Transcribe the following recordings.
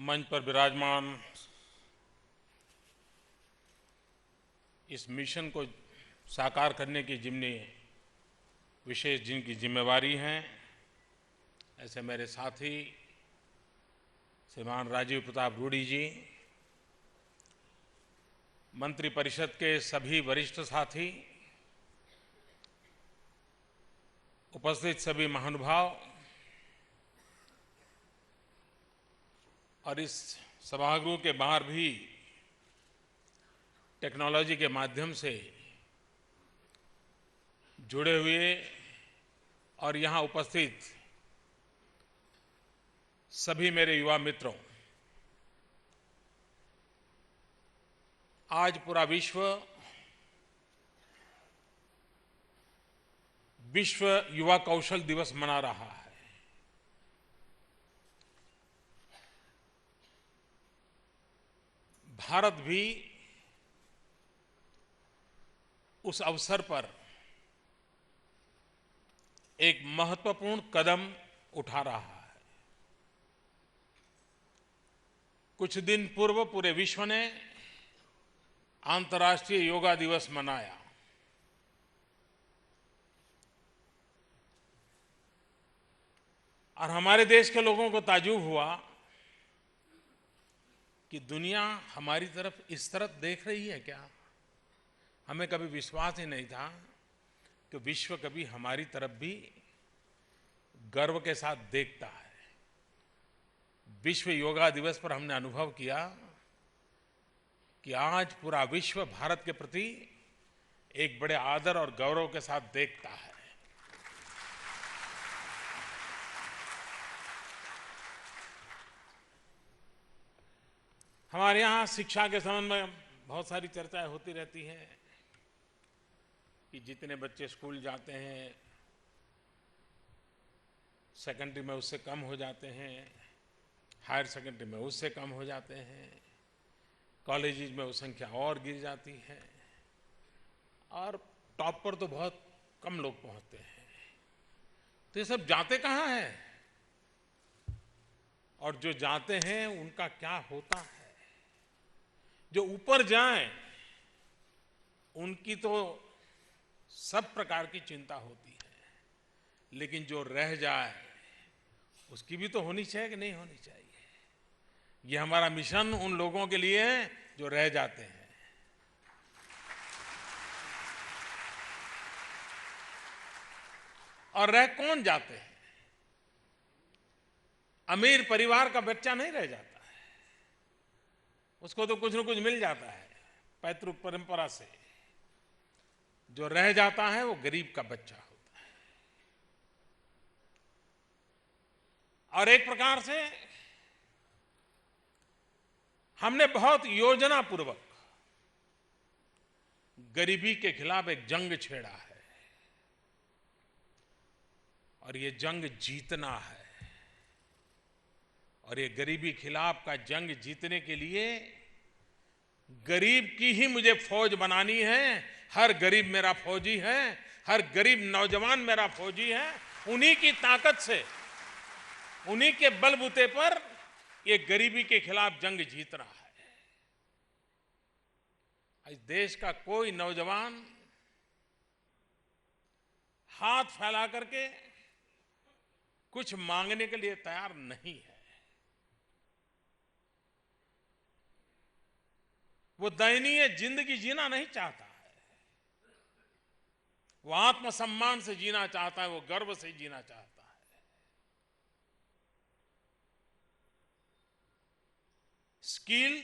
मंच पर विराजमान इस मिशन को साकार करने की जिम्मे विशेष जिनकी जिम्मेवारी हैं, ऐसे मेरे साथी श्रीमान राजीव प्रताप रूडी जी, मंत्रिपरिषद के सभी वरिष्ठ साथी, उपस्थित सभी महानुभाव और इस सभागृह के बाहर भी टेक्नोलॉजी के माध्यम से जुड़े हुए और यहाँ उपस्थित सभी मेरे युवा मित्रों, आज पूरा विश्व युवा कौशल दिवस मना रहा है। भारत भी उस अवसर पर एक महत्वपूर्ण कदम उठा रहा है। कुछ दिन पूर्व पूरे विश्व ने अंतर्राष्ट्रीय योगा दिवस मनाया। और हमारे देश के लोगों को ताज्जुब हुआ कि दुनिया हमारी तरफ इस तरफ देख रही है क्या। हमें कभी विश्वास ही नहीं था कि विश्व कभी हमारी तरफ भी गर्व के साथ देखता है। विश्व योगा दिवस पर हमने अनुभव किया कि आज पूरा विश्व भारत के प्रति एक बड़े आदर और गौरव के साथ देखता है। हमारे यहाँ शिक्षा के संबंध में बहुत सारी चर्चाएं होती रहती हैं कि जितने बच्चे स्कूल जाते हैं, सेकेंडरी में उससे कम हो जाते हैं, हायर सेकेंडरी में उससे कम हो जाते हैं, कॉलेजेस में वो संख्या और गिर जाती है और टॉप पर तो बहुत कम लोग पहुंचते हैं। तो ये सब जाते कहाँ हैं और जो जाते हैं उनका क्या होता है। जो ऊपर जाएं उनकी तो सब प्रकार की चिंता होती है, लेकिन जो रह जाए उसकी भी तो होनी चाहिए कि नहीं होनी चाहिए। ये हमारा मिशन उन लोगों के लिए है जो रह जाते हैं। और रह कौन जाते हैं? अमीर परिवार का बच्चा नहीं रह जाता है, उसको तो कुछ न कुछ मिल जाता है पैतृक परंपरा से। जो रह जाता है वो गरीब का बच्चा होता है। और एक प्रकार से हमने बहुत योजनापूर्वक गरीबी के खिलाफ एक जंग छेड़ा है और ये जंग जीतना है। और ये गरीबी खिलाफ का जंग जीतने के लिए गरीब की ही मुझे फौज बनानी है। हर गरीब मेरा फौजी है, हर गरीब नौजवान मेरा फौजी है। उन्हीं की ताकत से, उन्हीं के बलबूते पर ये गरीबी के खिलाफ जंग जीतना है। इस देश का कोई नौजवान हाथ फैला करके कुछ मांगने के लिए तैयार नहीं है। वो दयनीय जिंदगी जीना नहीं चाहता है, वो आत्मसम्मान से जीना चाहता है, वो गर्व से जीना चाहता है। स्किल,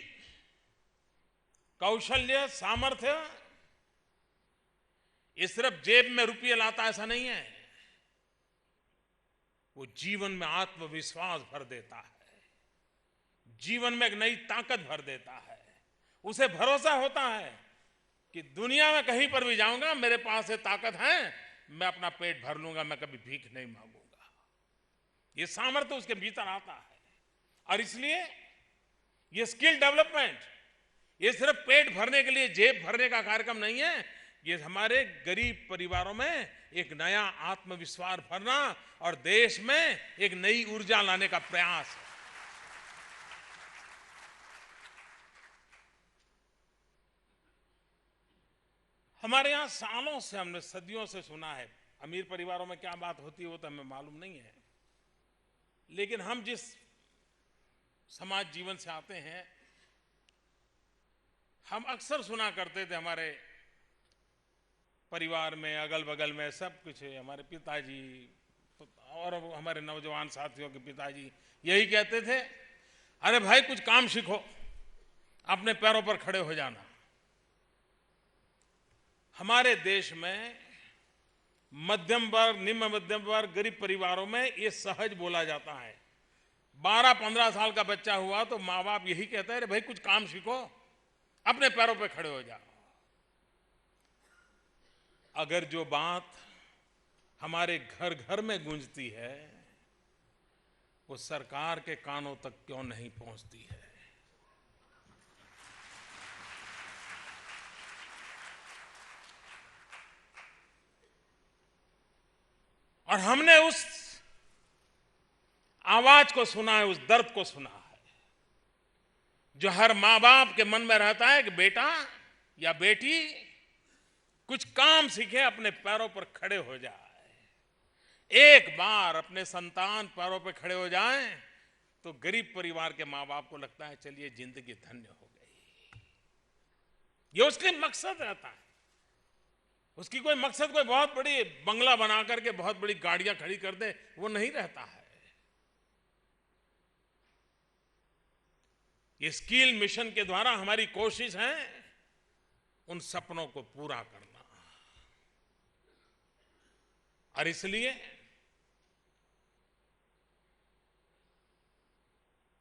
कौशल्य, सामर्थ्य ये सिर्फ जेब में रुपये लाता ऐसा नहीं है। वो जीवन में आत्मविश्वास भर देता है, जीवन में एक नई ताकत भर देता है। उसे भरोसा होता है कि दुनिया में कहीं पर भी जाऊंगा, मेरे पास ये ताकत है, मैं अपना पेट भर लूंगा, मैं कभी भीख नहीं मांगूंगा। ये सामर्थ्य उसके भीतर आता है। और इसलिए ये स्किल डेवलपमेंट ये सिर्फ पेट भरने के लिए, जेब भरने का कार्यक्रम नहीं है। ये हमारे गरीब परिवारों में एक नया आत्मविश्वास भरना और देश में एक नई ऊर्जा लाने का प्रयास है। हमारे यहाँ सालों से, हमने सदियों से सुना है, अमीर परिवारों में क्या बात होती है वो तो हमें मालूम नहीं है, लेकिन हम जिस समाज जीवन से आते हैं, हम अक्सर सुना करते थे, हमारे परिवार में अगल बगल में सब कुछ है, हमारे पिताजी और हमारे नौजवान साथियों के पिताजी यही कहते थे, अरे भाई कुछ काम सीखो, अपने पैरों पर खड़े हो जाना। हमारे देश में मध्यम वर्ग, निम्न मध्यम वर्ग, गरीब परिवारों में ये सहज बोला जाता है। 12-15 साल का बच्चा हुआ तो माँ बाप यही कहते हैं, अरे भाई कुछ काम सीखो, अपने पैरों पर खड़े हो जाओ। अगर जो बात हमारे घर घर में गूंजती है वो सरकार के कानों तक क्यों नहीं पहुंचती है? और हमने उस आवाज को सुना है, उस दर्द को सुना है जो हर माँ बाप के मन में रहता है कि बेटा या बेटी कुछ काम सीखे, अपने पैरों पर खड़े हो जाए। एक बार अपने संतान पैरों पर खड़े हो जाएं तो गरीब परिवार के माँ बाप को लगता है चलिए जिंदगी धन्य हो गई। ये उसके मकसद रहता है। उसकी कोई मकसद कोई बहुत बड़ी बंगला बना करके बहुत बड़ी गाड़ियां खड़ी कर दे, वो नहीं रहता है। ये स्किल मिशन के द्वारा हमारी कोशिश है उन सपनों को पूरा करना। और इसलिए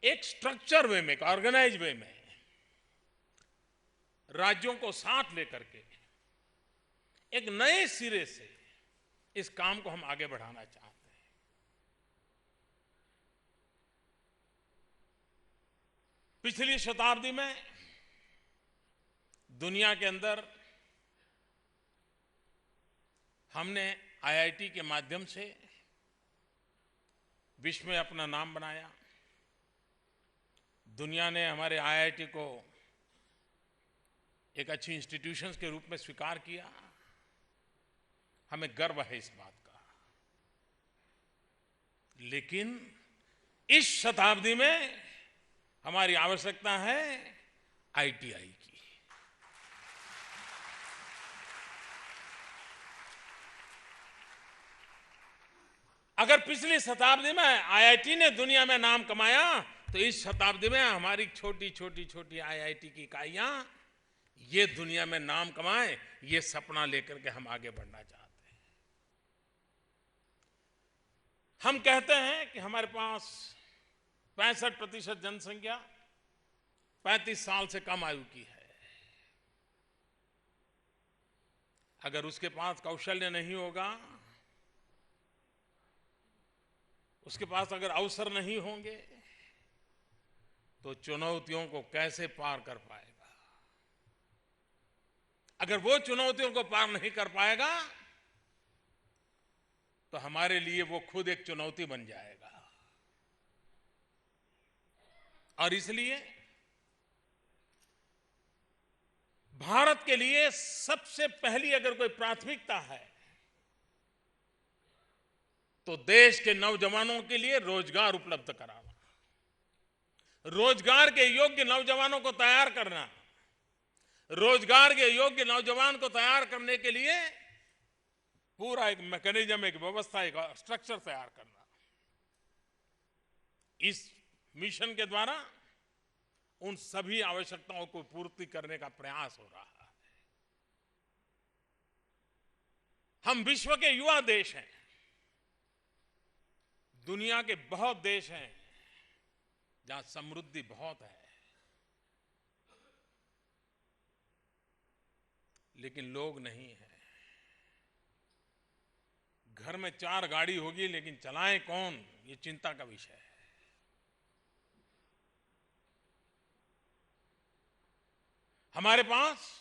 एक स्ट्रक्चर वे में, एक ऑर्गेनाइज वे में राज्यों को साथ लेकर के एक नए सिरे से इस काम को हम आगे बढ़ाना चाहते हैं। पिछली शताब्दी में दुनिया के अंदर हमने आईआईटी के माध्यम से विश्व में अपना नाम बनाया। दुनिया ने हमारे आईआईटी को एक अच्छी इंस्टीट्यूशंस के रूप में स्वीकार किया। हमें गर्व है इस बात का। लेकिन इस शताब्दी में हमारी आवश्यकता है आईटीआई की। अगर पिछली शताब्दी में आईआईटी ने दुनिया में नाम कमाया तो इस शताब्दी में हमारी छोटी छोटी छोटी आईआईटी की इकाइयां ये दुनिया में नाम कमाएं, ये सपना लेकर के हम आगे बढ़ना चाहते हैं। हम कहते हैं कि हमारे पास 65% जनसंख्या 35 साल से कम आयु की है। अगर उसके पास कौशल्य नहीं होगा, उसके पास अगर अवसर नहीं होंगे तो चुनौतियों को कैसे पार कर पाएगा? अगर वो चुनौतियों को पार नहीं कर पाएगा तो हमारे लिए वो खुद एक चुनौती बन जाएगा। और इसलिए भारत के लिए सबसे पहली अगर कोई प्राथमिकता है तो देश के नौजवानों के लिए रोजगार उपलब्ध कराना, रोजगार के योग्य नौजवानों को तैयार करना, रोजगार के योग्य नौजवान को तैयार करने के लिए पूरा एक मैकेनिज्म, एक व्यवस्था, एक स्ट्रक्चर तैयार करना। इस मिशन के द्वारा उन सभी आवश्यकताओं को पूर्ति करने का प्रयास हो रहा है। हम विश्व के युवा देश हैं। दुनिया के बहुत देश हैं जहां समृद्धि बहुत है, लेकिन लोग नहीं है। घर में 4 गाड़ी होगी लेकिन चलाएं कौन, ये चिंता का विषय है। हमारे पास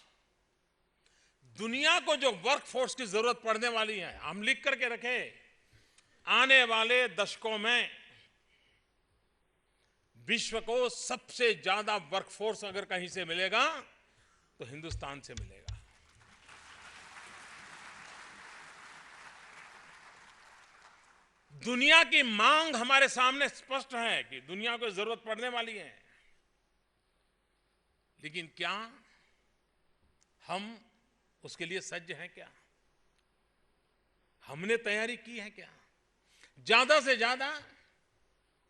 दुनिया को जो वर्कफोर्स की जरूरत पड़ने वाली है, हम लिख करके रखे, आने वाले दशकों में विश्व को सबसे ज्यादा वर्कफोर्स अगर कहीं से मिलेगा तो हिंदुस्तान से मिलेगा। दुनिया की मांग हमारे सामने स्पष्ट है कि दुनिया को जरूरत पड़ने वाली है, लेकिन क्या हम उसके लिए सज्ज हैं? क्या हमने तैयारी की है? क्या ज्यादा से ज्यादा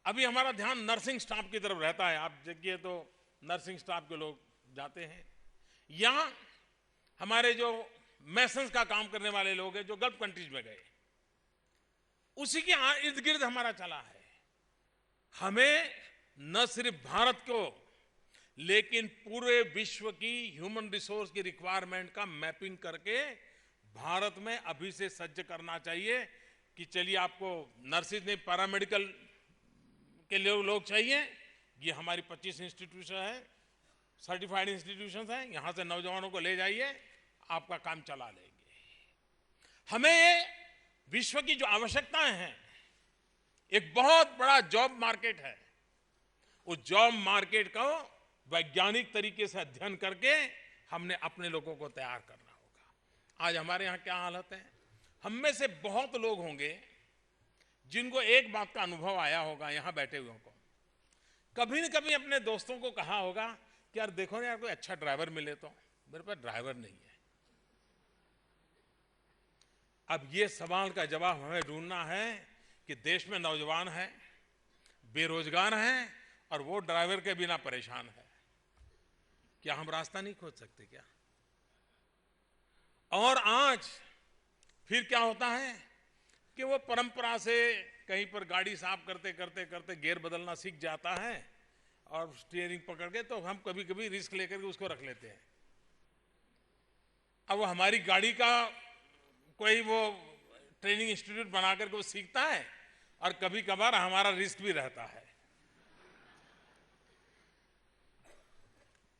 अभी हमारा ध्यान नर्सिंग स्टाफ की तरफ रहता है। आप देखिए तो नर्सिंग स्टाफ के लोग जाते हैं, या हमारे जो मैसन्स का काम करने वाले लोग हैं जो गल्फ कंट्रीज में गए, उसी के इर्द गिर्द हमारा चला है। हमें न सिर्फ भारत को लेकिन पूरे विश्व की ह्यूमन रिसोर्स की रिक्वायरमेंट का मैपिंग करके भारत में अभी से सज्ज करना चाहिए कि चलिए आपको नर्सिस नहीं, पैरामेडिकल के लोग चाहिए। ये हमारी 25 इंस्टीट्यूशन है, सर्टिफाइड इंस्टीट्यूशन है, यहां से नौजवानों को ले जाइए, आपका काम चला लेंगे। हमें विश्व की जो आवश्यकताएं हैं, एक बहुत बड़ा जॉब मार्केट है, उस जॉब मार्केट को वैज्ञानिक तरीके से अध्ययन करके हमने अपने लोगों को तैयार करना होगा। आज हमारे यहां क्या हालत है? हम में से बहुत लोग होंगे जिनको एक बात का अनुभव आया होगा, यहां बैठे हुए को कभी न कभी अपने दोस्तों को कहा होगा कि यार देखो ना यार, कोई अच्छा ड्राइवर मिले तो। मेरे पास ड्राइवर नहीं है। अब ये सवाल का जवाब हमें ढूंढना है कि देश में नौजवान है, बेरोजगार हैं और वो ड्राइवर के बिना परेशान है। क्या हम रास्ता नहीं खोज सकते क्या? और आज फिर क्या होता है कि वो परंपरा से कहीं पर गाड़ी साफ करते करते करते गियर बदलना सीख जाता है और स्टीयरिंग पकड़ के, तो हम कभी कभी रिस्क लेकर के उसको रख लेते हैं। अब वो हमारी गाड़ी का कोई वो ट्रेनिंग इंस्टीट्यूट बना करके वो सीखता है और कभी कभार हमारा रिस्क भी रहता है।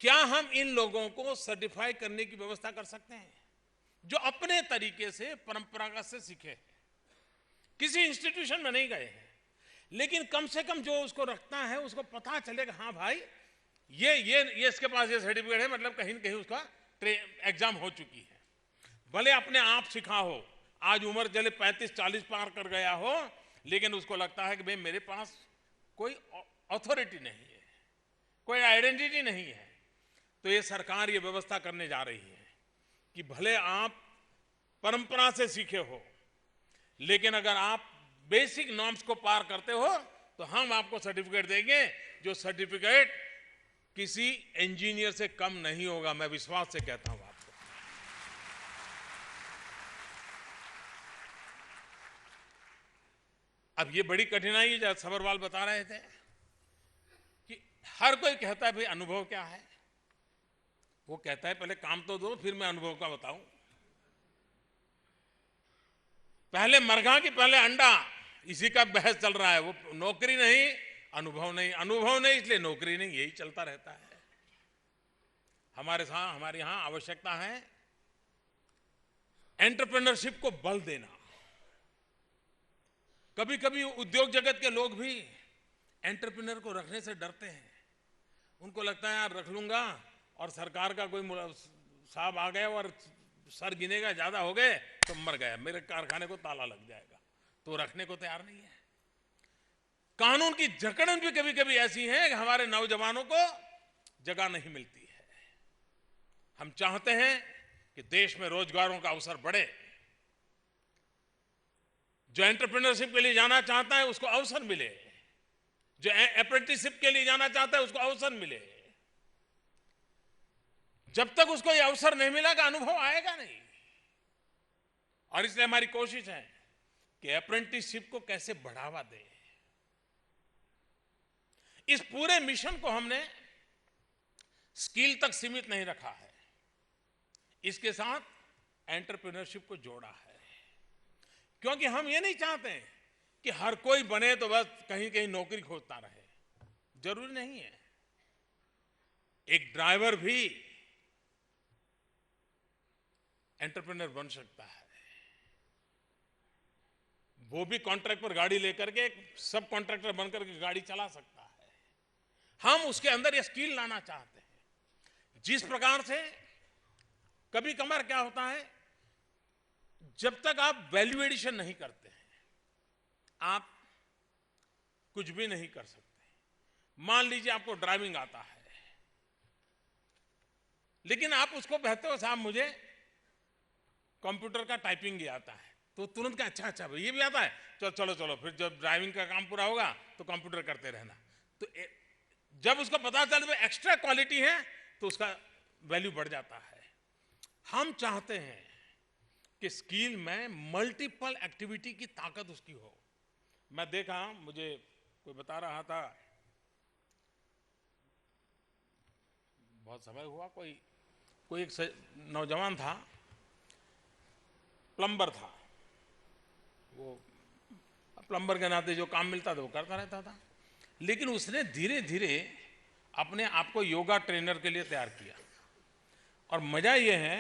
क्या हम इन लोगों को सर्टिफाई करने की व्यवस्था कर सकते हैं जो अपने तरीके से परंपरागत से सीखे, किसी इंस्टीट्यूशन में नहीं गए हैं, लेकिन कम से कम जो उसको रखता है उसको पता चलेगा हाँ भाई ये इसके पास ये सर्टिफिकेट है, मतलब कहीं न कहीं उसका एग्जाम हो चुकी है। भले अपने आप सीखा हो, आज उम्र चले 35-40 पार कर गया हो, लेकिन उसको लगता है कि भाई मेरे पास कोई अथॉरिटी नहीं है, कोई आइडेंटिटी नहीं है। तो ये सरकार ये व्यवस्था करने जा रही है कि भले आप परंपरा से सीखे हो, लेकिन अगर आप बेसिक नॉर्म्स को पार करते हो तो हम आपको सर्टिफिकेट देंगे, जो सर्टिफिकेट किसी इंजीनियर से कम नहीं होगा। मैं विश्वास से कहता हूं आपको। अब ये बड़ी कठिनाई है, जब सबरवाल बता रहे थे कि हर कोई कहता है भाई अनुभव क्या है। वो कहता है पहले काम तो दो, फिर मैं अनुभव का बताऊं। पहले मरघा की पहले अंडा, इसी का बहस चल रहा है। वो नौकरी नहीं, अनुभव नहीं, अनुभव नहीं इसलिए नौकरी नहीं, यही चलता रहता है। हमारे यहां आवश्यकता है एंटरप्रेन्योरशिप को बल देना। कभी कभी उद्योग जगत के लोग भी एंटरप्रेन्योर को रखने से डरते हैं। उनको लगता है यार रख लूंगा और सरकार का कोई साहब आ गया और सर गिनेगा, ज्यादा हो गए तो मर गया, मेरे कारखाने को ताला लग जाएगा, तो रखने को तैयार नहीं है। कानून की जकड़न भी कभी कभी ऐसी है कि हमारे नौजवानों को जगह नहीं मिलती है। हम चाहते हैं कि देश में रोजगारों का अवसर बढ़े। जो एंटरप्रेन्योरशिप के लिए जाना चाहता है उसको अवसर मिले, जो अप्रेंटिसशिप के लिए जाना चाहता है उसको अवसर मिले। जब तक उसको यह अवसर नहीं मिलेगा अनुभव आएगा नहीं। और इसलिए हमारी कोशिश है कि अप्रेंटिसशिप को कैसे बढ़ावा दें। इस पूरे मिशन को हमने स्किल तक सीमित नहीं रखा है, इसके साथ एंटरप्रेन्योरशिप को जोड़ा है। क्योंकि हम ये नहीं चाहते कि हर कोई बने तो बस कहीं कहीं नौकरी खोजता रहे, जरूरी नहीं है। एक ड्राइवर भी एंटरप्रेन्योर बन सकता है। वो भी कॉन्ट्रैक्ट पर गाड़ी लेकर के सब कॉन्ट्रैक्टर बनकर के गाड़ी चला सकता है। हम उसके अंदर ये स्किल लाना चाहते हैं। जिस प्रकार से कभी कभार क्या होता है, जब तक आप वैल्यू एडिशन नहीं करते हैं, आप कुछ भी नहीं कर सकते। मान लीजिए आपको ड्राइविंग आता है, लेकिन आप उसको कहते हो साहब मुझे कंप्यूटर का टाइपिंग ही आता है, तो तुरंत का अच्छा अच्छा ये भी आता है, चलो चलो चलो, फिर जब ड्राइविंग का काम पूरा होगा तो कंप्यूटर करते रहना। तो जब उसको पता चले एक्स्ट्रा क्वालिटी है तो उसका वैल्यू बढ़ जाता है। हम चाहते हैं कि स्किल में मल्टीपल एक्टिविटी की ताकत उसकी हो। मैं देखा, मुझे कोई बता रहा था, बहुत समय हुआ, कोई एक नौजवान था, प्लम्बर था, वो प्लम्बर के नाते जो काम मिलता था वो करता रहता था, लेकिन उसने धीरे धीरे अपने आप को योगा ट्रेनर के लिए तैयार किया। और मजा ये है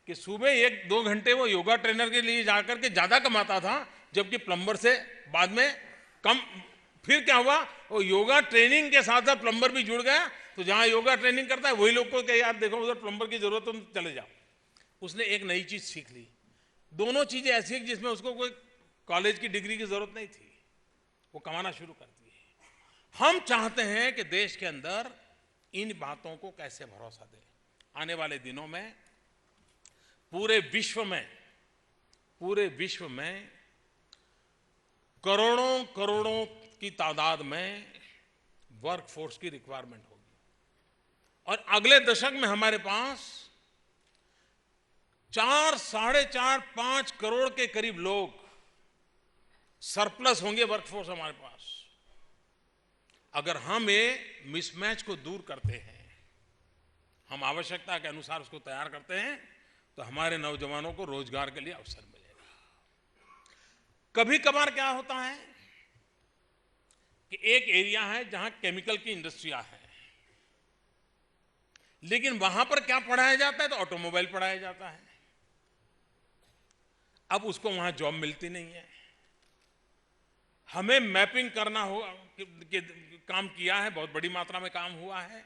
कि सुबह 1-2 घंटे वो योगा ट्रेनर के लिए जाकर के ज्यादा कमाता था, जबकि प्लम्बर से बाद में कम। फिर क्या हुआ, वो योगा ट्रेनिंग के साथ साथ प्लम्बर भी जुड़ गया, तो जहां योगा ट्रेनिंग करता है वही लोग को कहे यार देखो उधर प्लम्बर की जरूरत, तुम चले जाओ। उसने एक नई चीज सीख ली। दोनों चीजें ऐसी हैं जिसमें उसको कोई कॉलेज की डिग्री की जरूरत नहीं थी, वो कमाना शुरू कर दी। हम चाहते हैं कि देश के अंदर इन बातों को कैसे भरोसा दें। आने वाले दिनों में पूरे विश्व में करोड़ों करोड़ों की तादाद में वर्कफोर्स की रिक्वायरमेंट होगी, और अगले दशक में हमारे पास 4-4.5 करोड़ के करीब लोग सरप्लस होंगे वर्कफोर्स हमारे पास। अगर हम ये मिसमैच को दूर करते हैं, हम आवश्यकता के अनुसार उसको तैयार करते हैं, तो हमारे नौजवानों को रोजगार के लिए अवसर मिलेगा। कभी कभार क्या होता है कि एक एरिया है जहां केमिकल की इंडस्ट्रियां हैं, लेकिन वहां पर क्या पढ़ाया जाता है, तो ऑटोमोबाइल पढ़ाया जाता है। अब उसको वहां जॉब मिलती नहीं है। हमें मैपिंग करना होगा कि काम किया है, बहुत बड़ी मात्रा में काम हुआ है,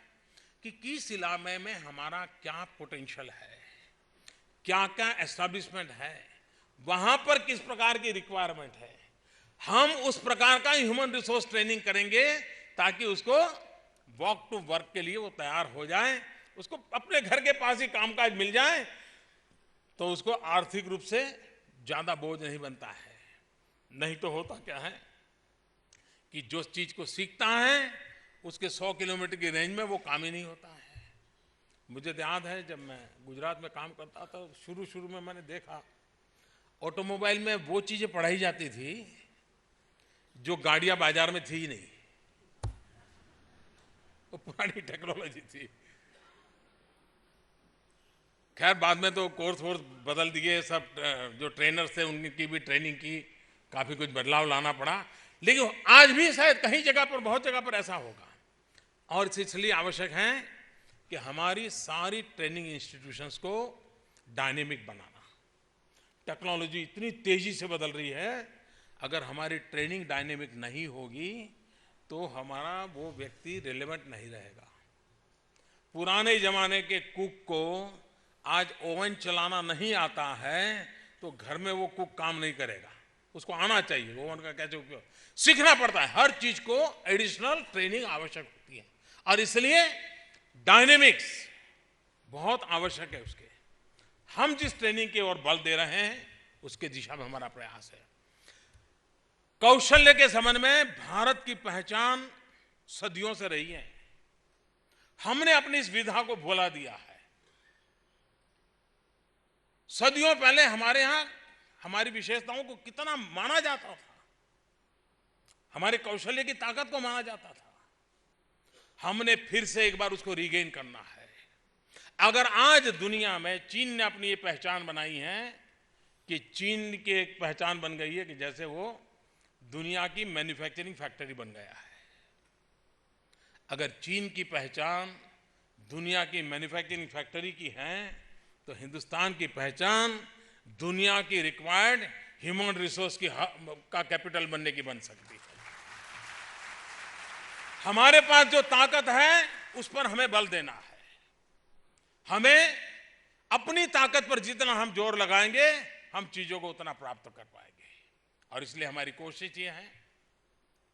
कि किस इलाके में हमारा क्या पोटेंशियल है, क्या क्या एस्टैब्लिशमेंट है, वहां पर किस प्रकार की रिक्वायरमेंट है। हम उस प्रकार का ह्यूमन रिसोर्स ट्रेनिंग करेंगे ताकि उसको वॉक टू वर्क के लिए वो तैयार हो जाए, उसको अपने घर के पास ही कामकाज मिल जाए, तो उसको आर्थिक रूप से ज्यादा बोझ नहीं बनता है। नहीं तो होता क्या है कि जो चीज को सीखता है उसके 100 किलोमीटर की रेंज में वो काम ही नहीं होता है। मुझे याद है जब मैं गुजरात में काम करता था, शुरू में मैंने देखा ऑटोमोबाइल में वो चीजें पढ़ाई जाती थी जो गाड़ियां बाजार में थी ही नहीं, वो पुरानी टेक्नोलॉजी थी। खैर बाद में तो कोर्स बदल दिए, सब जो ट्रेनर्स थे उनकी भी ट्रेनिंग की, काफी कुछ बदलाव लाना पड़ा, लेकिन आज भी शायद कहीं जगह पर, बहुत जगह पर ऐसा होगा। और इसलिए आवश्यक है कि हमारी सारी ट्रेनिंग इंस्टीट्यूशंस को डायनेमिक बनाना। टेक्नोलॉजी इतनी तेजी से बदल रही है, अगर हमारी ट्रेनिंग डायनेमिक नहीं होगी तो हमारा वो व्यक्ति रिलेवेंट नहीं रहेगा। पुराने जमाने के कुक को आज ओवन चलाना नहीं आता है तो घर में वो कुक काम नहीं करेगा, उसको आना चाहिए ओवन का कैसे उपयोग, सीखना पड़ता है। हर चीज को एडिशनल ट्रेनिंग आवश्यक होती है, और इसलिए डायनेमिक्स बहुत आवश्यक है उसके। हम जिस ट्रेनिंग की ओर बल दे रहे हैं उसके दिशा में हमारा प्रयास है। कौशल्य के संबंध में भारत की पहचान सदियों से रही है। हमने अपनी इस विधा को भुला दिया है। सदियों पहले हमारे यहां हमारी विशेषताओं को कितना माना जाता था, हमारे कौशल्य की ताकत को माना जाता था। हमने फिर से एक बार उसको रीगेन करना है। अगर आज दुनिया में चीन ने अपनी ये पहचान बनाई है कि चीन की एक पहचान बन गई है कि जैसे वो दुनिया की मैन्युफैक्चरिंग फैक्ट्री बन गया है। अगर चीन की पहचान दुनिया की मैन्युफैक्चरिंग फैक्ट्री की है तो हिंदुस्तान की पहचान दुनिया की रिक्वायर्ड ह्यूमन रिसोर्स की का कैपिटल बनने की बन सकती है। हमारे पास जो ताकत है उस पर हमें बल देना है। हमें अपनी ताकत पर जितना हम जोर लगाएंगे हम चीजों को उतना प्राप्त कर पाएंगे। और इसलिए हमारी कोशिश ये है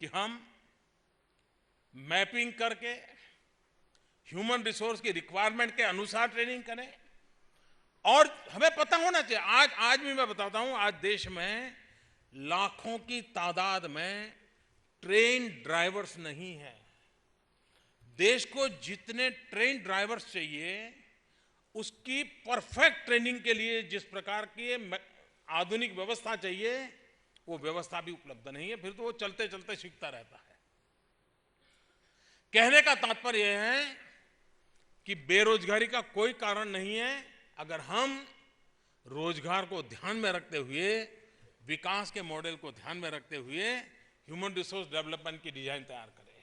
कि हम मैपिंग करके ह्यूमन रिसोर्स की रिक्वायरमेंट के अनुसार ट्रेनिंग करें। और हमें पता होना चाहिए, आज भी मैं बताता हूं, आज देश में लाखों की तादाद में ट्रेन ड्राइवर्स नहीं है। देश को जितने ट्रेन ड्राइवर्स चाहिए, उसकी परफेक्ट ट्रेनिंग के लिए जिस प्रकार की आधुनिक व्यवस्था चाहिए, वो व्यवस्था भी उपलब्ध नहीं है। फिर तो वो चलते चलते सीखता रहता है। कहने का तात्पर्य यह है कि बेरोजगारी का कोई कारण नहीं है अगर हम रोजगार को ध्यान में रखते हुए, विकास के मॉडल को ध्यान में रखते हुए ह्यूमन रिसोर्स डेवलपमेंट की डिजाइन तैयार करें,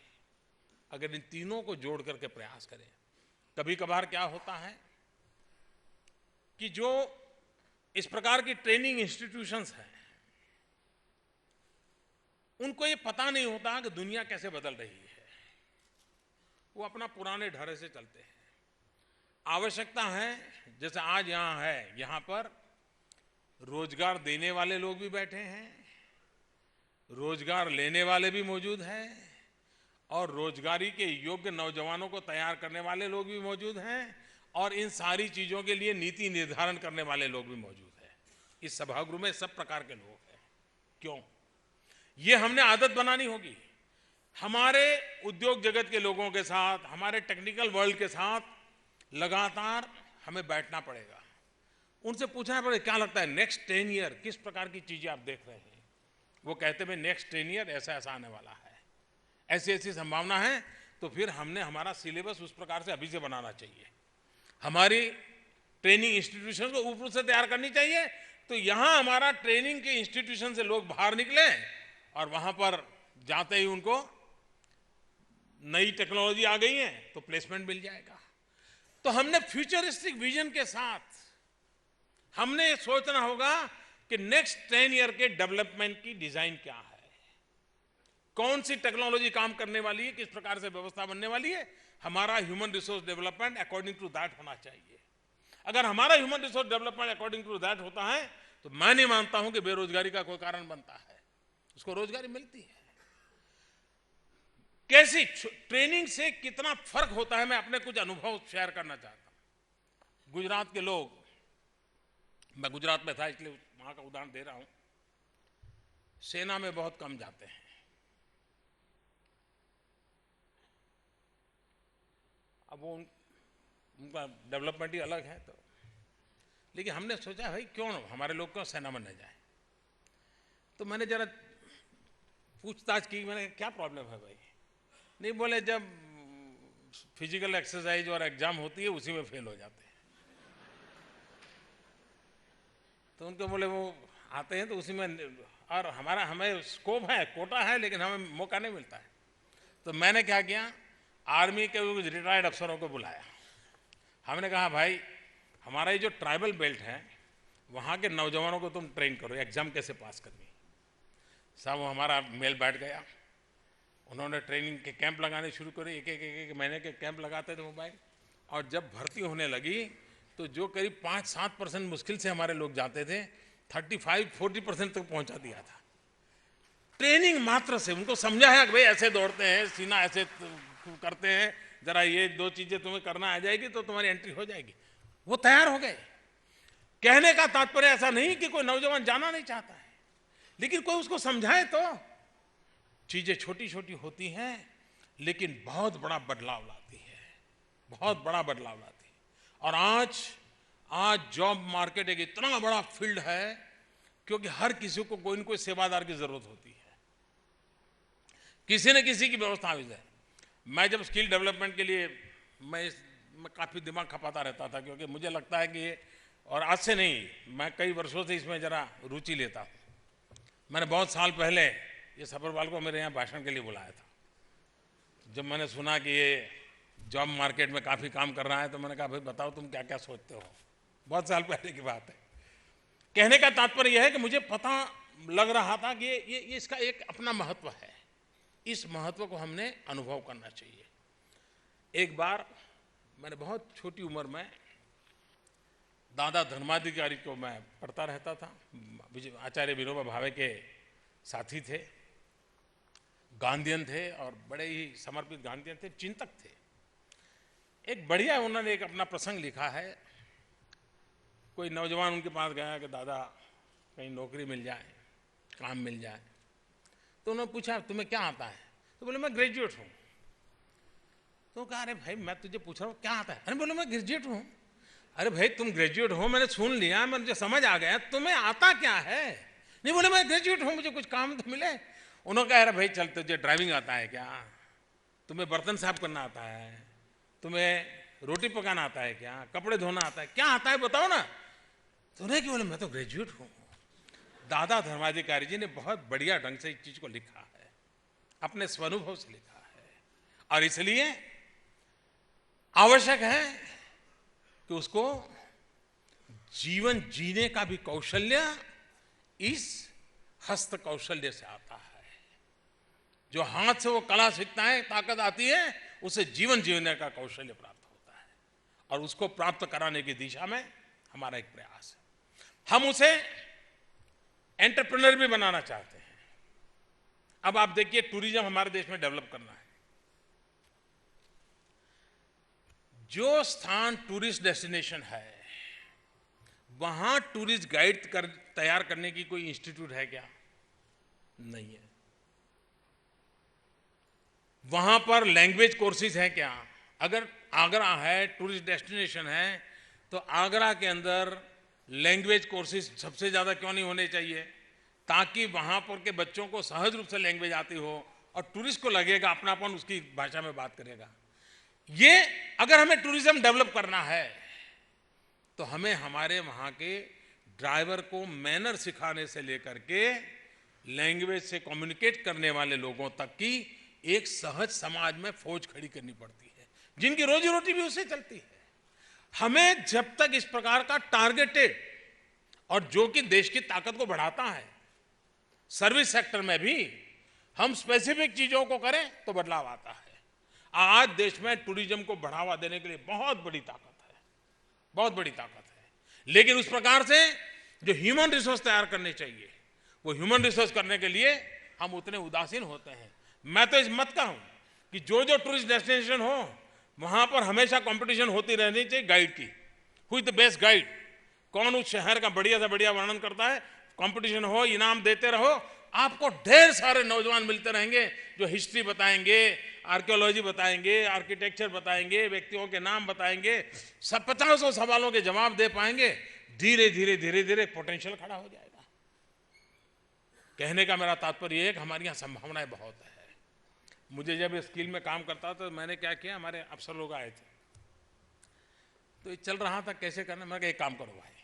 अगर इन तीनों को जोड़ करके प्रयास करें। कभी कभार क्या होता है कि जो इस प्रकार की ट्रेनिंग इंस्टीट्यूशंस हैं, उनको ये पता नहीं होता कि दुनिया कैसे बदल रही है। वो अपना पुराने ढर्रे से चलते हैं। आवश्यकता है, जैसे आज यहां है, यहां पर रोजगार देने वाले लोग भी बैठे हैं, रोजगार लेने वाले भी मौजूद हैं, और रोजगारी के योग्य नौजवानों को तैयार करने वाले लोग भी मौजूद हैं, और इन सारी चीजों के लिए नीति निर्धारण करने वाले लोग भी मौजूद हैं। इस सभागृह में सब प्रकार के लोग हैं। क्यों? ये हमने आदत बनानी होगी। हमारे उद्योग जगत के लोगों के साथ, हमारे टेक्निकल वर्ल्ड के साथ लगातार हमें बैठना पड़ेगा, उनसे पूछना पड़ेगा क्या लगता है नेक्स्ट 10 ईयर किस प्रकार की चीजें आप देख रहे हैं। वो कहते हैं नेक्स्ट 10 ईयर ऐसा ऐसा आने वाला है, ऐसी ऐसी संभावना है। तो फिर हमने हमारा सिलेबस उस प्रकार से अभी से बनाना चाहिए। हमारी ट्रेनिंग इंस्टीट्यूशन को ऊपर से तैयार करनी चाहिए। तो यहां हमारा ट्रेनिंग के इंस्टीट्यूशन से लोग बाहर निकले और वहां पर जाते ही उनको नई टेक्नोलॉजी आ गई है तो प्लेसमेंट मिल जाएगा। तो हमने फ्यूचरिस्टिक विजन के साथ हमने सोचना होगा कि नेक्स्ट 10 ईयर के डेवलपमेंट की डिजाइन क्या है, कौन सी टेक्नोलॉजी काम करने वाली है, किस प्रकार से व्यवस्था बनने वाली है। हमारा human resource development according to that होना चाहिए। अगर हमारा human resource development according to that होता है तो मैं नहीं मानता हूं कि बेरोजगारी का कोई कारण बनता है, उसको रोजगारी मिलती है। कैसी ट्रेनिंग से कितना फर्क होता है, मैं अपने कुछ अनुभव शेयर करना चाहता हूं। गुजरात के लोग, मैं गुजरात में था इसलिए वहां का उदाहरण दे रहा हूं, सेना में बहुत कम जाते हैं। अब वो उनका डेवलपमेंट ही अलग है। तो लेकिन हमने सोचा भाई क्यों हमारे लोग क्यों सेना में न जाए। तो मैंने जरा पूछताछ की, मैंने क्या प्रॉब्लम है भाई। नहीं, बोले जब फिजिकल एक्सरसाइज और एग्जाम होती है उसी में फेल हो जाते हैं। तो उनको बोले वो आते हैं तो उसी में, और हमें स्कोप है, कोटा है, लेकिन हमें मौका नहीं मिलता है। तो मैंने क्या किया, आर्मी के कुछ रिटायर्ड अफसरों को बुलाया। हमने कहा भाई हमारा ये जो ट्राइबल बेल्ट है वहाँ के नौजवानों को तुम ट्रेन करो, एग्जाम कैसे पास करनी। साहब हमारा मेल बैठ गया, उन्होंने ट्रेनिंग के कैंप लगाने शुरू करे, एक महीने के कैंप लगाते थे मोबाइल। और जब भर्ती होने लगी तो जो करीब 5-7% मुश्किल से हमारे लोग जाते थे, 35-40% तक पहुंचा दिया था। ट्रेनिंग मात्र से उनको समझा है कि भाई ऐसे दौड़ते हैं, सीना ऐसे करते हैं, जरा ये 2 चीजें तुम्हें करना आ जाएगी तो तुम्हारी एंट्री हो जाएगी। वो तैयार हो गए। कहने का तात्पर्य ऐसा नहीं कि कोई नौजवान जाना नहीं चाहता है, लेकिन कोई उसको समझाए तो। चीजें छोटी छोटी होती हैं लेकिन बहुत बड़ा बदलाव लाती है, बहुत बड़ा बदलाव लाती है। और आज जॉब मार्केट एक इतना बड़ा फील्ड है क्योंकि हर किसी को कोई न कोई सेवादार की जरूरत होती है, किसी न किसी की व्यवस्था हुई है। मैं जब स्किल डेवलपमेंट के लिए मैं काफ़ी दिमाग खपाता रहता था, क्योंकि मुझे लगता है कि और आज से नहीं, मैं कई वर्षों से इसमें ज़रा रुचि लेता हूँ। मैंने बहुत साल पहले ये सफरवाल को मेरे यहाँ भाषण के लिए बुलाया था। जब मैंने सुना कि ये जॉब मार्केट में काफ़ी काम कर रहा है तो मैंने कहा भाई बताओ तुम क्या क्या सोचते हो। बहुत साल पहले की बात है। कहने का तात्पर्य यह है कि मुझे पता लग रहा था कि ये इसका एक अपना महत्व है। इस महत्व को हमने अनुभव करना चाहिए। एक बार मैंने बहुत छोटी उम्र में दादा धर्माधिकारी को मैं पढ़ता रहता था, आचार्य विनोबा भावे के साथी थे। गांधीयन थे और बड़े ही समर्पित गांधीयन थे, चिंतक थे। एक बढ़िया उन्होंने एक अपना प्रसंग लिखा है। कोई नौजवान उनके पास गया कि दादा कहीं नौकरी मिल जाए, काम मिल जाए। तो उन्होंने पूछा तुम्हें क्या आता है? तो बोले मैं ग्रेजुएट हूँ। तो कहा अरे भाई मैं तुझे पूछ रहा हूँ क्या आता है? अरे बोले मैं ग्रेजुएट हूँ। अरे भाई तुम ग्रेजुएट हो, मैंने सुन लिया, मुझे समझ आ गया, तुम्हें आता क्या है? नहीं बोले मैं ग्रेजुएट हूँ, मुझे कुछ काम तो मिले। उन्होंने कहा अरे भाई चल तुझे ड्राइविंग आता है क्या? तुम्हें बर्तन साफ करना आता है? तुम्हें रोटी पकाना आता है क्या? कपड़े धोना आता है? क्या आता है बताओ ना। तो नहीं कि बोले मैं तो ग्रेजुएट हूँ। दादा धर्माधिकारी जी ने बहुत बढ़िया ढंग से इस चीज को लिखा है, अपने स्वानुभव से लिखा है। और इसलिए आवश्यक है कि उसको जीवन जीने का भी कौशल्य इस हस्त कौशल्य से आता है। जो हाथ से वो कला सीखता है, ताकत आती है, उसे जीवन जीने का कौशल्य प्राप्त होता है। और उसको प्राप्त कराने की दिशा में हमारा एक प्रयास है। हम उसे एंटरप्रेन्योर भी बनाना चाहते हैं। अब आप देखिए टूरिज्म हमारे देश में डेवलप करना है। जो स्थान टूरिस्ट डेस्टिनेशन है वहां टूरिस्ट गाइड तैयार करने की कोई इंस्टीट्यूट है क्या? नहीं है। वहां पर लैंग्वेज कोर्सेज हैं क्या? अगर आगरा है, टूरिस्ट डेस्टिनेशन है, तो आगरा के अंदर लैंग्वेज कोर्सेज सबसे ज्यादा क्यों नहीं होने चाहिए? ताकि वहां पर के बच्चों को सहज रूप से लैंग्वेज आती हो और टूरिस्ट को लगेगा अपनापन, उसकी भाषा में बात करेगा। ये अगर हमें टूरिज्म डेवलप करना है तो हमें हमारे वहां के ड्राइवर को मैनर सिखाने से लेकर के लैंग्वेज से कम्युनिकेट करने वाले लोगों तक की एक सहज समाज में फौज खड़ी करनी पड़ती है, जिनकी रोजी रोटी भी उससे चलती है। हमें जब तक इस प्रकार का टारगेटेड और जो कि देश की ताकत को बढ़ाता है, सर्विस सेक्टर में भी हम स्पेसिफिक चीजों को करें तो बदलाव आता है। आज देश में टूरिज्म को बढ़ावा देने के लिए बहुत बड़ी ताकत है, बहुत बड़ी ताकत है। लेकिन उस प्रकार से जो ह्यूमन रिसोर्स तैयार करने चाहिए, वो ह्यूमन रिसोर्स करने के लिए हम उतने उदासीन होते हैं। मैं तो इस मत का हूं कि जो जो टूरिस्ट डेस्टिनेशन हो वहां पर हमेशा कंपटीशन होती रहनी चाहिए गाइड की। Who is the best guide? कौन उस शहर का बढ़िया से बढ़िया वर्णन करता है? कंपटीशन हो, इनाम देते रहो, आपको ढेर सारे नौजवान मिलते रहेंगे जो हिस्ट्री बताएंगे, आर्कियोलॉजी बताएंगे, आर्किटेक्चर बताएंगे, व्यक्तियों के नाम बताएंगे, सब 50 सवालों के जवाब दे पाएंगे। धीरे धीरे धीरे धीरे पोटेंशियल खड़ा हो जाएगा। कहने का मेरा तात्पर्य है कि हमारी यहाँ संभावनाएं बहुत है। मुझे जब इस स्किल में काम करता था तो मैंने क्या किया, हमारे अफसर लोग आए थे तो ये चल रहा था कैसे करना। मैं कहा एक काम करो भाई,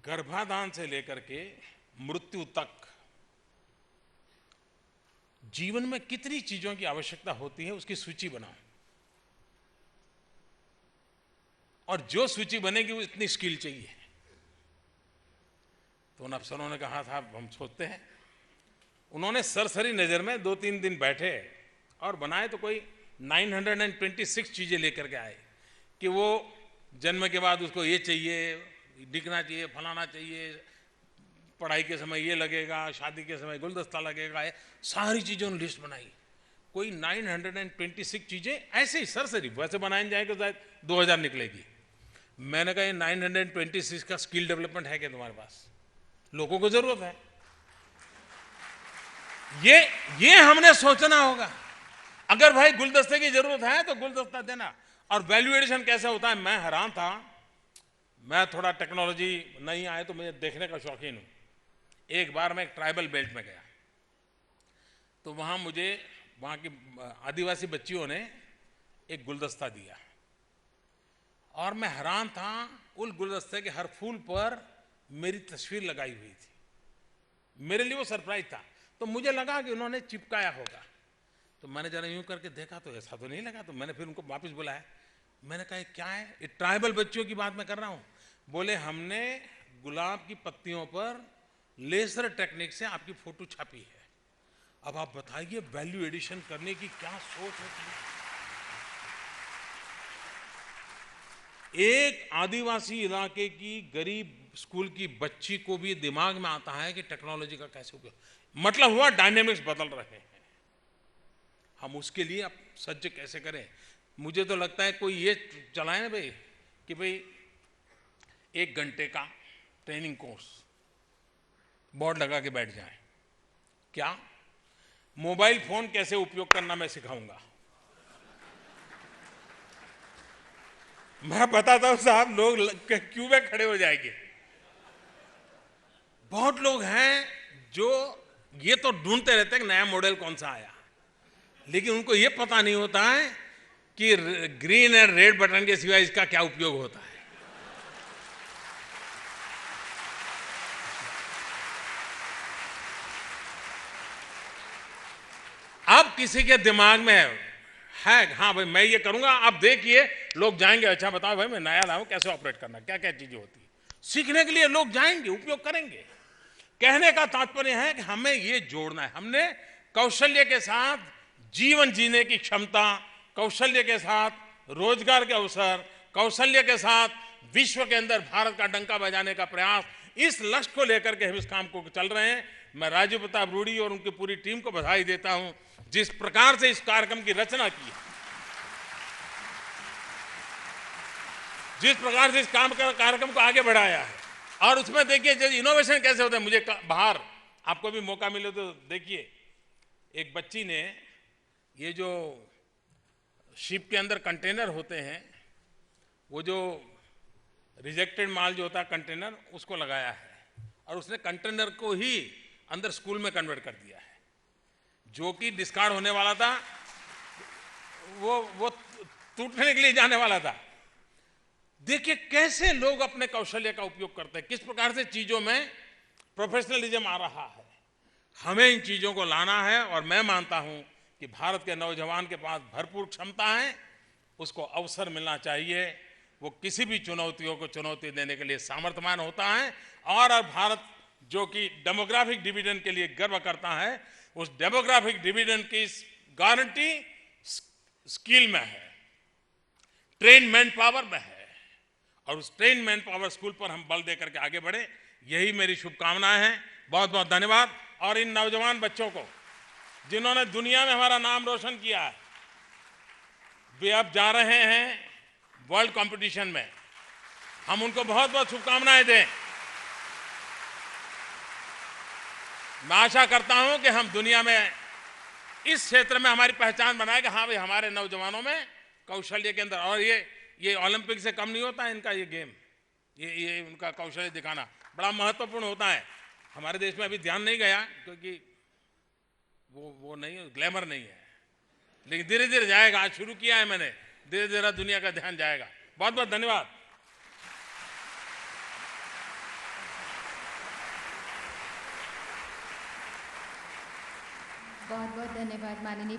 गर्भाधान से लेकर के मृत्यु तक जीवन में कितनी चीजों की आवश्यकता होती है उसकी सूची बनाओ, और जो सूची बनेगी वो इतनी स्किल चाहिए। तो उन अफसरों ने कहा था हम सोचते हैं। उन्होंने सरसरी नजर में 2-3 दिन बैठे और बनाए तो कोई 926 चीजें लेकर के आए कि वो जन्म के बाद उसको ये चाहिए, दिखना चाहिए, फलाना चाहिए, पढ़ाई के समय ये लगेगा, शादी के समय गुलदस्ता लगेगा, सारी चीज़ों ने लिस्ट बनाई। कोई 926 चीज़ें ऐसे ही सरसरी वैसे बनाए जाए तो शायद 2000 निकलेगी। मैंने कहा ये 926 का स्किल डेवलपमेंट है क्या तुम्हारे पास? लोगों को जरूरत है। ये हमने सोचना होगा। अगर भाई गुलदस्ते की जरूरत है तो गुलदस्ता देना। और वैल्यू एडिशन कैसे होता है, मैं हैरान था। मैं थोड़ा टेक्नोलॉजी नहीं आए तो मुझे देखने का शौकीन हूं। एक बार मैं एक ट्राइबल बेल्ट में गया तो वहां मुझे वहां की आदिवासी बच्चियों ने एक गुलदस्ता दिया और मैं हैरान था। उस गुलदस्ते के हर फूल पर मेरी तस्वीर लगाई हुई थी। मेरे लिए वो सरप्राइज था। तो मुझे लगा कि उन्होंने चिपकाया होगा। तो मैंने जरा यूं करके देखा तो ऐसा तो नहीं लगा। तो मैंने फिर उनको वापस बुलाया। मैंने कहा क्या है? ये ट्राइबल बच्चियों की बात मैं कर रहा हूं। बोले हमने गुलाब की पत्तियों पर लेजर टेक्निक से आपकी फोटो छापी है। अब आप बताइए वैल्यू एडिशन करने की क्या सोच होती है। एक आदिवासी इलाके की गरीब स्कूल की बच्ची को भी दिमाग में आता है कि टेक्नोलॉजी का कैसे उपयोग, मतलब हुआ डायनेमिक्स बदल रहे हैं। हम उसके लिए अब सज्ज कैसे करें? मुझे तो लगता है कोई ये चलाए ना भाई कि भाई 1 घंटे का ट्रेनिंग कोर्स बोर्ड लगा के बैठ जाए। क्या मोबाइल फोन कैसे उपयोग करना मैं सिखाऊंगा। मैं बताता हूं साहब, लोग क्यों में खड़े हो जाएंगे। बहुत लोग हैं जो ये तो ढूंढते रहते हैं कि नया मॉडल कौन सा आया, लेकिन उनको ये पता नहीं होता है कि ग्रीन एंड रेड बटन के सिवाय इसका क्या उपयोग होता है। अब किसी के दिमाग में है हाँ भाई मैं ये करूंगा, आप देखिए लोग जाएंगे, अच्छा बताओ भाई मैं नया लाऊं कैसे ऑपरेट करना, क्या क्या चीजें होती है। सीखने के लिए लोग जाएंगे, उपयोग करेंगे। कहने का तात्पर्य है कि हमें ये जोड़ना है। हमने कौशल्य के साथ जीवन जीने की क्षमता, कौशल्य के साथ रोजगार के अवसर, कौशल्य के साथ विश्व के अंदर भारत का डंका बजाने का प्रयास, इस लक्ष्य को लेकर के हम इस काम को चल रहे हैं। मैं राजीव प्रताप रूडी और उनकी पूरी टीम को बधाई देता हूं जिस प्रकार से इस कार्यक्रम की रचना की है, जिस प्रकार से इस कार्यक्रम को आगे बढ़ाया है। और उसमें देखिए जब इनोवेशन कैसे होता है, मुझे बाहर आपको भी मौका मिले तो देखिए, एक बच्ची ने ये जो शिप के अंदर कंटेनर होते हैं, वो जो रिजेक्टेड माल जो होता है कंटेनर, उसको लगाया है और उसने कंटेनर को ही अंदर स्कूल में कन्वर्ट कर दिया है। जो कि डिस्कार्ड होने वाला था वो टूटने के लिए जाने वाला था। देखिए कैसे लोग अपने कौशल्य का उपयोग करते हैं, किस प्रकार से चीजों में प्रोफेशनलिज्म आ रहा है। हमें इन चीजों को लाना है और मैं मानता हूं कि भारत के नौजवान के पास भरपूर क्षमता है, उसको अवसर मिलना चाहिए। वो किसी भी चुनौतियों को चुनौती देने के लिए सामर्थ्यवान होता है। और भारत जो कि डेमोग्राफिक डिविडेंड के लिए गर्व करता है, उस डेमोग्राफिक डिविडेंड की गारंटी स्किल में है, ट्रेन मैन पावर में है। और उस ट्रेन मैन पावर स्कूल पर हम बल देकर के आगे बढ़े, यही मेरी शुभकामनाएं हैं। बहुत बहुत धन्यवाद। और इन नौजवान बच्चों को जिन्होंने दुनिया में हमारा नाम रोशन किया है, वे अब जा रहे हैं वर्ल्ड कंपटीशन में, हम उनको बहुत बहुत शुभकामनाएं दें। मैं आशा करता हूं कि हम दुनिया में इस क्षेत्र में हमारी पहचान बनाए कि हाँ भाई हमारे नौजवानों में कौशल्य के अंदर, और ये ओलंपिक से कम नहीं होता है इनका ये गेम, ये उनका कौशल्य दिखाना बड़ा महत्वपूर्ण होता है। हमारे देश में अभी ध्यान नहीं गया क्योंकि वो नहीं, ग्लैमर नहीं है, लेकिन धीरे धीरे जाएगा। आज शुरू किया है मैंने, धीरे धीरे दुनिया का ध्यान जाएगा। बहुत बहुत धन्यवाद। बहुत बहुत धन्यवाद माननीय